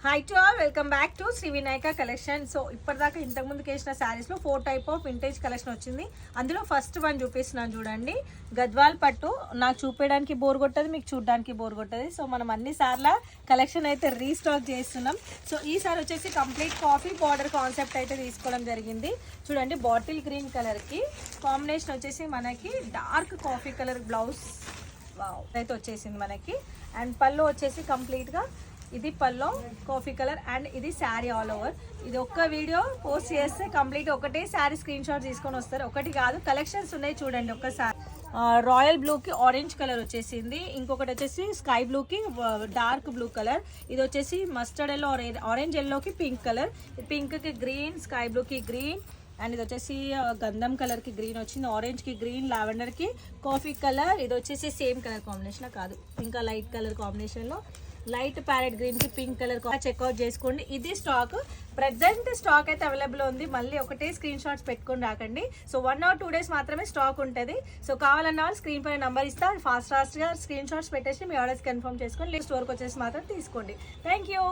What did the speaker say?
Hi to all, welcome back to Shri Vinayaka collection. So ఇప్పటిదాకా ఇంతకుముందు వేసిన శారీస్లో 4 టైప్ ఆఫ్ వింటేజ్ కలెక్షన్ వచ్చింది. అందులో ఫస్ట్ వన్ చూపిస్తున్నాను చూడండి, గద్వాల్ పట్టు. నాకు చూపించడానికి బోర్ కొట్టదు, మీకు చూడడానికి బోర్ కొట్టదు. సో మనం అన్ని సార్ల కలెక్షన్ అయితే రీస్టాక్ చేస్తున్నాం. సో ఈసారి వచ్చేసి కంప్లీట్ కాఫీ బార్డర్ కాన్సెప్ట్ అయితే తీసుకోవడం జరిగింది. చూడండి, బాటిల్ గ్రీన్ కలర్కి కాంబినేషన్ వచ్చేసి మనకి డార్క్ కాఫీ కలర్ బ్లౌజ్ అయితే వచ్చేసింది మనకి. అండ్ పళ్ళు వచ్చేసి కంప్లీట్గా ఇది పల్లో కాఫీ కలర్ అండ్ ఇది శారీ ఆల్ ఓవర్. ఇది ఒక్క వీడియో పోస్ట్ చేస్తే కంప్లీట్ ఒకటే శారీ స్క్రీన్ షాట్ తీసుకొని వస్తారు. ఒకటి కాదు, కలెక్షన్స్ ఉన్నాయి చూడండి. ఒక్కసారి రాయల్ బ్లూకి ఆరెంజ్ కలర్ వచ్చేసింది, ఇంకొకటి వచ్చేసి స్కై బ్లూకి డార్క్ బ్లూ కలర్, ఇది వచ్చేసి మస్టర్డ్ ఎల్లో ఆరెంజ్ ఎల్లోకి పింక్ కలర్, పింక్కి గ్రీన్, స్కై బ్లూకి గ్రీన్, అండ్ ఇది వచ్చేసి గంధం కలర్కి గ్రీన్ వచ్చింది, ఆరెంజ్కి గ్రీన్, లావెండర్కి కాఫీ కలర్, ఇది వచ్చేసి సేమ్ కలర్ కాంబినేషన్ కాదు, ఇంకా లైట్ కలర్ కాంబినేషన్లో లైట్ ప్యారెట్ గ్రీన్కి పింక్ కలర్ చెక్అవుట్ చేసుకోండి. ఇది స్టాక్ ప్రెజెంట్ స్టాక్ అయితే అవైలబుల్ ఉంది. మళ్ళీ ఒకటే స్క్రీన్ షాట్స్ పెట్టుకొని రాకండి. సో 1 or 2 days మాత్రమే స్టాక్ ఉంటుంది. సో కావాలన్న వాళ్ళు స్క్రీన్ పైన నెంబర్ ఇస్తా, ఫాస్ట్గా స్క్రీన్ షాట్స్ పెట్టేసి మీ ఆర్డర్స్ కన్ఫర్మ్ చేసుకొని స్టోర్కి వచ్చేసి మాత్రం తీసుకోండి. Thank you.